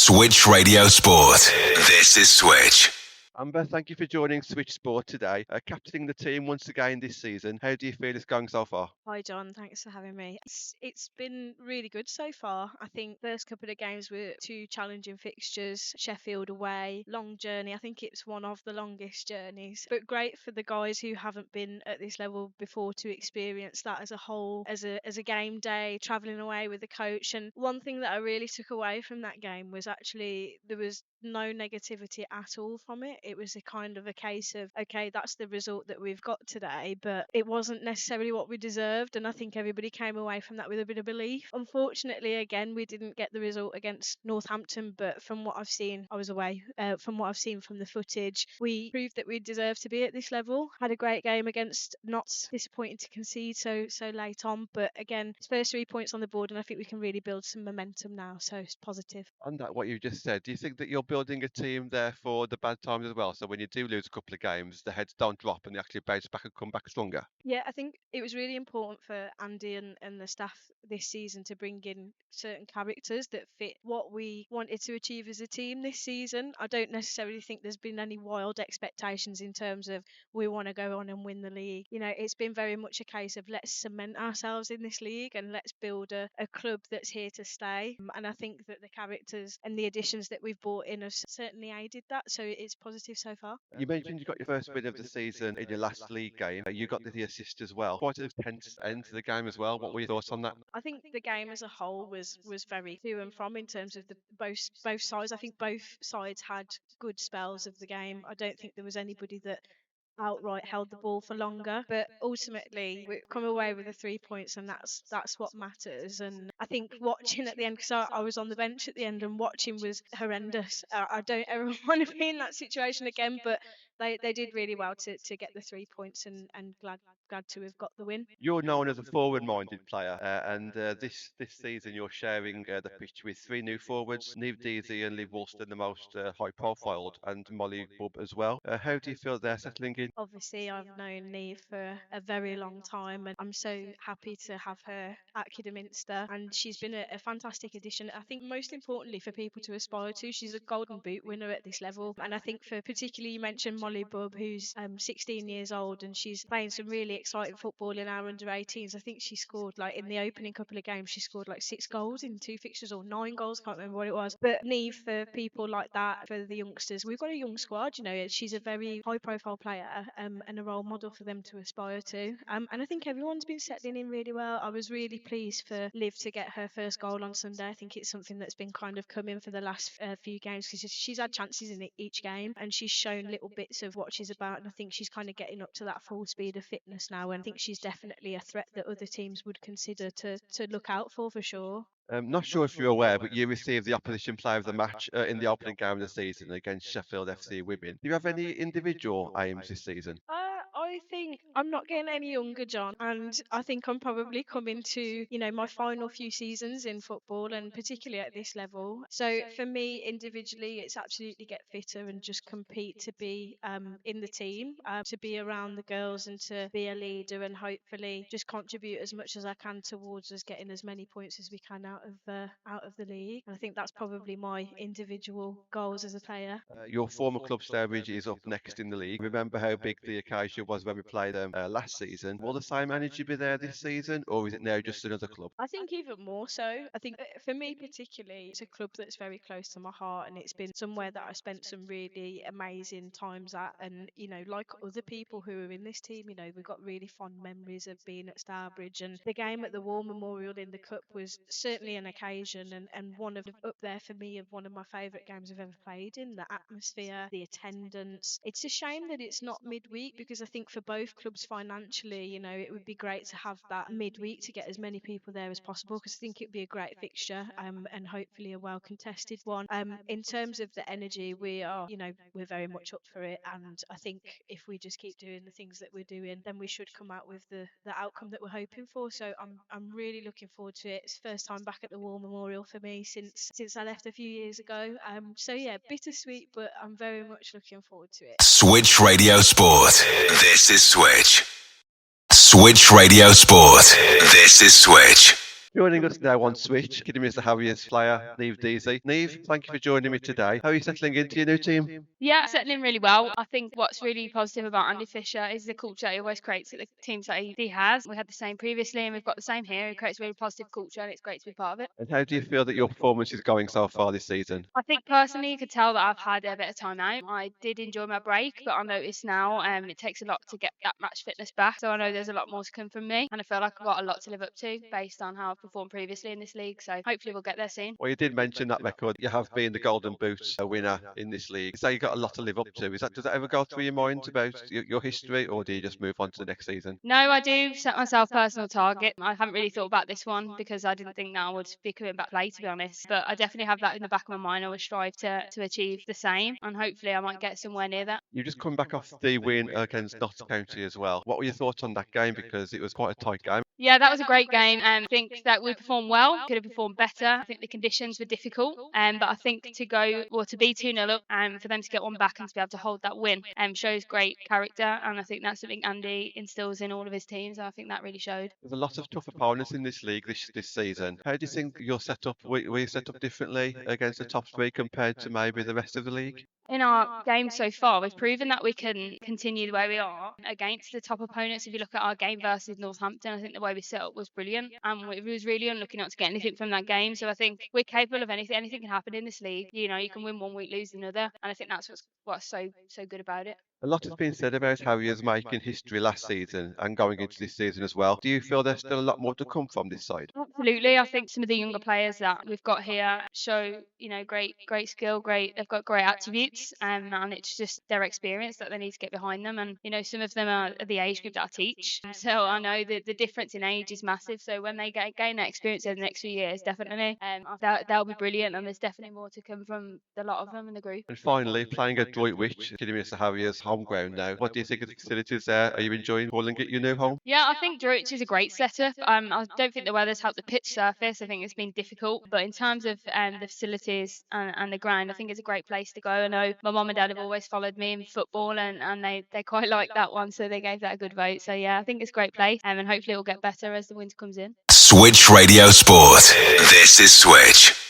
Switch Radio Sport. This is Switch. Amber, thank you for joining Switch Sport today. Captaining the team once again this season. How do you feel it's going so far? Hi John, thanks for having me. It's been really good so far. I think first couple of games were two challenging fixtures. Sheffield away, long journey. I think it's one of the longest journeys, but great for the guys who haven't been at this level before to experience that as a whole, as a game day, travelling away with the coach. And one thing that I really took away from that game was actually there was no negativity at all from it. It was a kind of a case of, okay, that's the result that we've got today, but it wasn't necessarily what we deserved. And I think everybody came away from that with a bit of belief. Unfortunately, again, we didn't get the result against Northampton, but from what I've seen, I was away. From what I've seen from the footage, we proved that we deserve to be at this level. Had a great game against Notts, disappointing to concede so late on, but again, it's first 3 points on the board, and I think we can really build some momentum now, so it's positive. On that, what you just said, do you think that you're building a team there for the bad times as well? So when you do lose a couple of games, the heads don't drop and they actually bounce back and come back stronger? Yeah, I think it was really important for Andy and the staff this season to bring in certain characters that fit what we wanted to achieve as a team this season. I don't necessarily think there's been any wild expectations in terms of we want to go on and win the league. You know, it's been very much a case of let's cement ourselves in this league and let's build a club that's here to stay. And I think that the characters and the additions that we've brought in have certainly aided that. So it's positive so far. You mentioned you got your first win of the season in your last league game. You got the assist as well. Quite a tense end to the game as well. What were your thoughts on that? I think the game as a whole was very to and from in terms of the both sides. I think both sides had good spells of the game. I don't think there was anybody that outright held the ball for longer, but ultimately we come away with the 3 points, and that's what matters. And I think watching at the end, because I was on the bench at the end, and watching was horrendous. I don't ever want to be in that situation again, but they did really well to get the 3 points, and glad to have got the win. You're known as a forward-minded player, and this season you're sharing the pitch with three new forwards, Niamh Deasy and Liv Woolston, the most high-profiled, and Molly Bubb as well. How do you feel they're settling in? Obviously, I've known Niamh for a very long time, and I'm so happy to have her at Kidderminster. And she's been a fantastic addition. I think most importantly for people to aspire to, she's a Golden Boot winner at this level. And I think for particularly you mentioned Molly Bubb, who's 16 years old, and she's playing some really exciting football in our under-18s. I think she scored, like, in the opening couple of games, she scored like 6 goals in 2 fixtures, or 9 goals, can't remember what it was. But Niamh, for people like that, for the youngsters, we've got a young squad. You know, she's a very high-profile player, and a role model for them to aspire to. And I think everyone's been settling in really well. I was really pleased for Liv to get her first goal on Sunday. I think it's something that's been kind of coming for the last few games, because she's had chances in each game, and she's shown little bits of what she's about. And I think she's kind of getting up to that full speed of fitness now, and I think she's definitely a threat that other teams would consider to look out for sure. Not sure if you're aware, but you received the opposition player of the match in the opening game of the season against Sheffield FC Women. Do you have any individual aims this season? I think I'm not getting any younger, John, and I think I'm probably coming to, my final few seasons in football, and particularly at this level. So for me individually, it's absolutely get fitter and just compete to be in the team, to be around the girls, and to be a leader, and hopefully just contribute as much as I can towards us getting as many points as we can out of the league. And I think that's probably my individual goals as a player. Your former club, Stourbridge, is up next in the league. Remember how big the occasion was when we played them last season? Will the same energy be there this season, or is it now just another club? I think even more so. I think for me particularly, it's a club that's very close to my heart, and it's been somewhere that I spent some really amazing times at. And like other people who are in this team, we've got really fond memories of being at Stourbridge, and the game at the War Memorial in the Cup was certainly an occasion, and one of up there for me of one of my favourite games I've ever played in. The atmosphere, the attendance. It's a shame that it's not midweek, because I think for both clubs financially, it would be great to have that midweek to get as many people there as possible, because I think it would be a great fixture, and hopefully a well contested one. In terms of the energy, we are, we're very much up for it, and I think if we just keep doing the things that we're doing, then we should come out with the outcome that we're hoping for. So I'm really looking forward to it. It's first time back at the War Memorial for me since I left a few years ago. So yeah, bittersweet, but I'm very much looking forward to it. Switch Radio Sport. This is Switch. Switch Radio Sport. This is Switch. Joining us now on Switch, Kidderminster Harriers player Niamh Deasy. Niamh, thank you for joining me today. How are you settling into your new team? Yeah, settling really well. I think what's really positive about Andy Fisher is the culture he always creates at the teams that he has. We had the same previously and we've got the same here. He creates a really positive culture and it's great to be part of it. And how do you feel that your performance is going so far this season? I think personally you could tell that I've had a bit of time out. I did enjoy my break, but I notice now it takes a lot to get that match fitness back. So I know there's a lot more to come from me and I feel like I've got a lot to live up to based on how I've performed previously in this league. So hopefully we'll get there soon. Well, you did mention that record. You have been the Golden Boot winner in this league. So you got a lot to live up to. Does that ever go through your mind about your history, or do you just move on to the next season? No, I do set myself personal target. I haven't really thought about this one because I didn't think that I would be coming back play, to be honest. But I definitely have that in the back of my mind. I always strive to achieve the same, and hopefully I might get somewhere near that. You just come back off the win against Notts County as well. What were your thoughts on that game? Because it was quite a tight game. Yeah, that was a great game. I think that we performed well, could have performed better. I think the conditions were difficult, but I think to be 2-0 up and for them to get one back and to be able to hold that win shows great character. And I think that's something Andy instills in all of his teams. And I think that really showed. There's a lot of tough opponents in this league this season. How do you think you're set up? Were you set up differently against the top three compared to maybe the rest of the league? In our game so far, we've proven that we can continue the way we are against the top opponents. If you look at our game versus Northampton, I think the way we set up was brilliant. And we was really unlucky not to get anything from that game. So I think we're capable of anything. Anything can happen in this league. You know, you can win one week, lose another. And I think that's what's so good about it. A lot has been said about Harriers making history last season and going into this season as well. Do you feel there's still a lot more to come from this side? Absolutely. I think some of the younger players that we've got here show, great skill, they've got great attributes, and it's just their experience that they need to get behind them. And, some of them are the age group that I teach. So I know that the difference in age is massive. So when they gain that experience in the next few years, definitely, they'll be brilliant. And there's definitely more to come from a lot of them in the group. And finally, playing at Droitwich, Kidderminster Harriers home ground now. What do you think of the facilities there? Are you enjoying calling it your new home? Yeah, I think Droitwich is a great setup. I don't think the weather's helped the pitch surface. I think it's been difficult. But in terms of the facilities and the ground, I think it's a great place to go. I know my mum and dad have always followed me in football and they quite like that one. So they gave that a good vote. So yeah, I think it's a great place. And hopefully it will get better as the winter comes in. Switch Radio Sport. This is Switch.